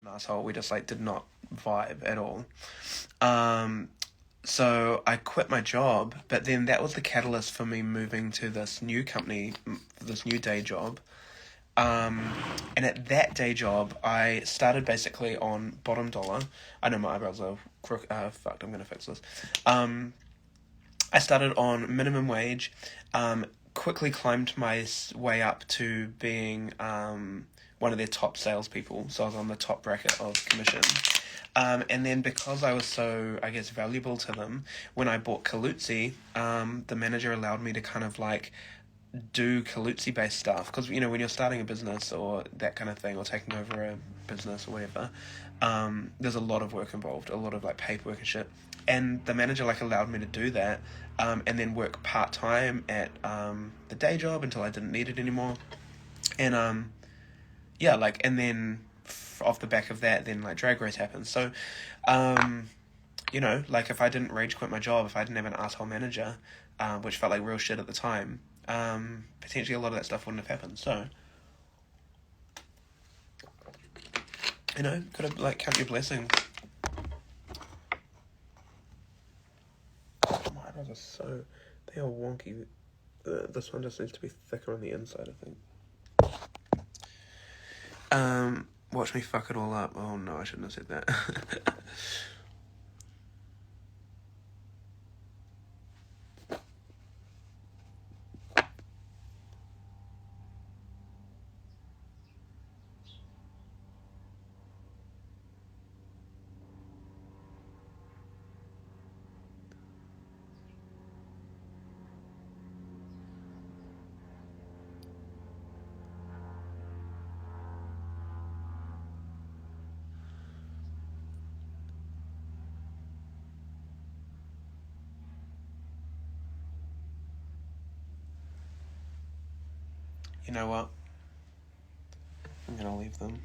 asshole. We just like did not vibe at all. Um, so I quit my job, but then that was the catalyst for me moving to this new company, this new day job. Um, and at that day job, I started basically on bottom dollar. I know my eyebrows are fucked. I'm gonna fix this. Um, I started on minimum wage. Quickly climbed my way up to being one of their top salespeople. So I was on the top bracket of commission. And then because I was so, I guess, valuable to them, when I bought Kalutzi, the manager allowed me to kind of like do Kalutzi based stuff. Because, you know, when you're starting a business or that kind of thing, or taking over a business or whatever, there's a lot of work involved, a lot of like paperwork and shit. And the manager like allowed me to do that, and then work part time at the day job until I didn't need it anymore. And yeah, like, and then off the back of that, then like Drag Race happened. So, you know, like if I didn't rage quit my job, if I didn't have an asshole manager, which felt like real shit at the time, potentially a lot of that stuff wouldn't have happened. So, you know, gotta like count your blessings. My eyebrows are so, they are wonky. This one just needs to be thicker on the inside, I think. Watch me fuck it all up. Oh no, I shouldn't have said that. You know what? I'm gonna leave them.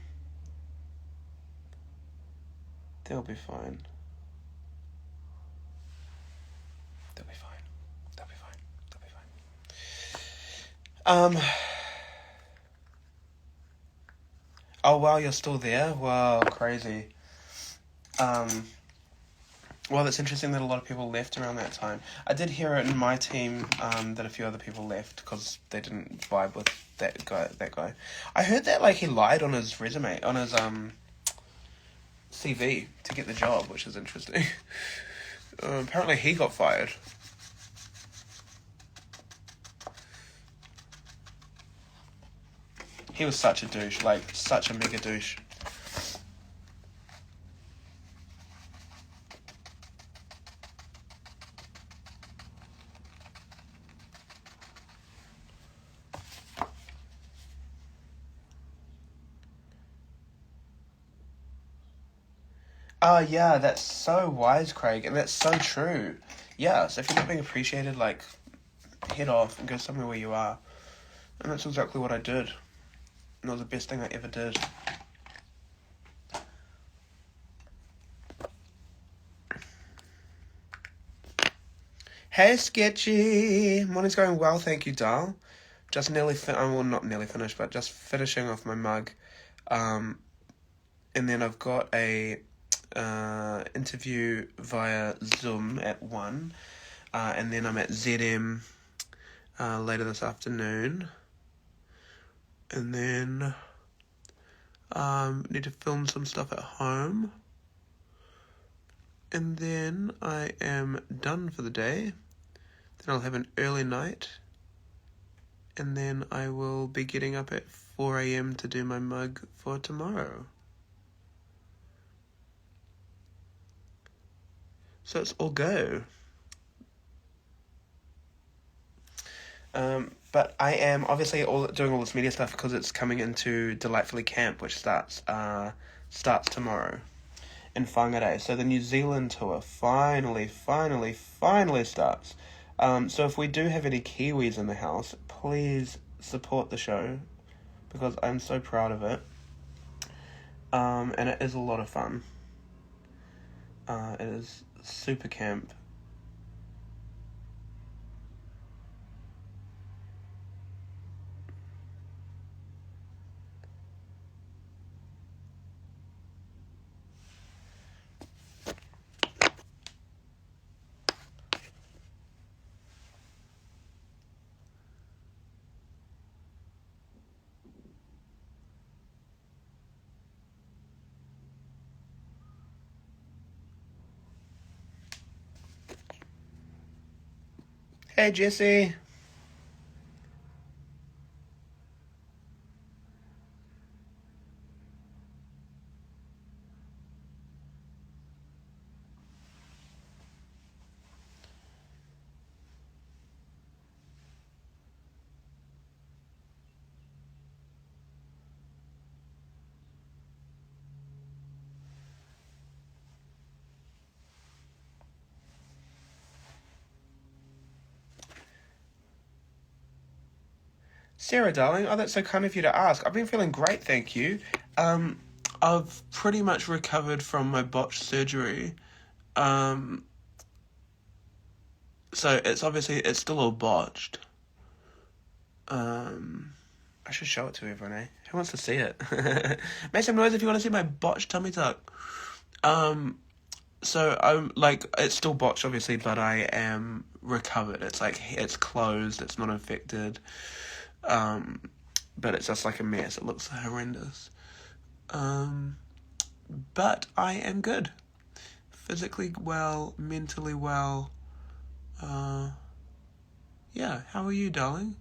They'll be fine. They'll be fine. They'll be fine. They'll be fine. Oh wow, you're still there? Wow, crazy. Well, it's interesting that a lot of people left around that time. I did hear it in my team that a few other people left because they didn't vibe with that guy. I heard that like he lied on his resume, on his CV to get the job, which is interesting. Apparently, he got fired. He was such a douche, like such a mega douche. Oh, yeah, that's so wise, Craig, and that's so true. Yeah, so if you're not being appreciated, like, head off and go somewhere where you are. And that's exactly what I did. And it was the best thing I ever did. Hey, Sketchy! Morning's going well, thank you, Dal. Just nearly, well, not nearly finished, but just finishing off my mug. And then I've got a interview via Zoom at 1. And then I'm at ZM later this afternoon. And then need to film some stuff at home. And then I am done for the day. Then I'll have an early night. And then I will be getting up at 4 a.m. to do my mug for tomorrow. So it's all go. But I am obviously doing all this media stuff because it's coming into Delightfully Camp, which starts tomorrow in Whangarei. So the New Zealand tour finally starts. So if we do have any Kiwis in the house, please support the show because I'm so proud of it. And it is a lot of fun. It is super camp. Hey, Jesse. Sarah, darling. Oh, that's so kind of you to ask. I've been feeling great, thank you. Um, I've pretty much recovered from my botched surgery. Um, so it's still all botched. Um, I should show it to everyone, eh? Who wants to see it? Make some noise if you want to see my botched tummy tuck. Um, so I'm like, it's still botched, obviously, but I am recovered. It's like, it's closed, it's not infected. Um, but it's just like a mess. It looks horrendous. Um, but I am good. Physically well, mentally well. Uh, yeah, how are you, darling?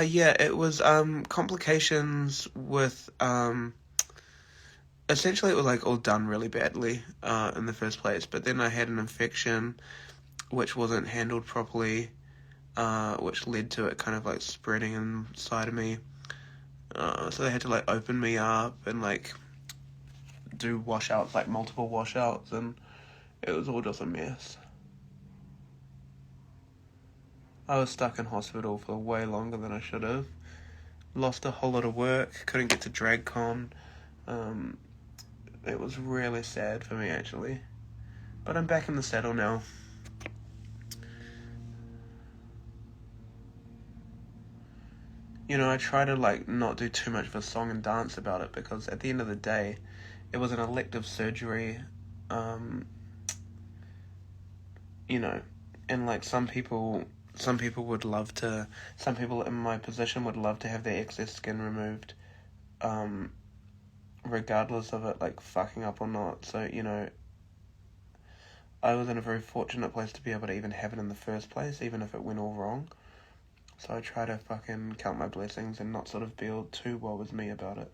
Yeah, it was, complications with, essentially it was, like, all done really badly, in the first place, but then I had an infection, which wasn't handled properly, which led to it kind of, like, spreading inside of me, so they had to, like, open me up and, like, do washouts, like, multiple washouts, and it was all just a mess. I was stuck in hospital for way longer than I should have. Lost a whole lot of work, couldn't get to DragCon. Um, it was really sad for me, actually. But I'm back in the saddle now. You know, I try to, like, not do too much of a song and dance about it, because at the end of the day, it was an elective surgery, um, you know, and, like, some people would love to, some people in my position would love to have their excess skin removed, um, regardless of it, like, fucking up or not. So, you know, I was in a very fortunate place to be able to even have it in the first place, even if it went all wrong. So I try to fucking count my blessings and not sort of be all too woe with me about it.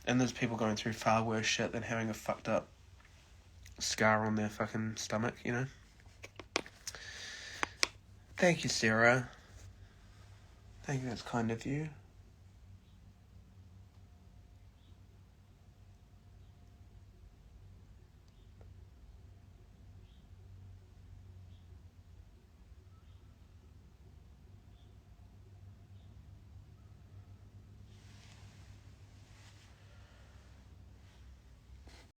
And there's people going through far worse shit than having a fucked up scar on their fucking stomach, you know? Thank you, Sarah. Thank you, that's kind of you.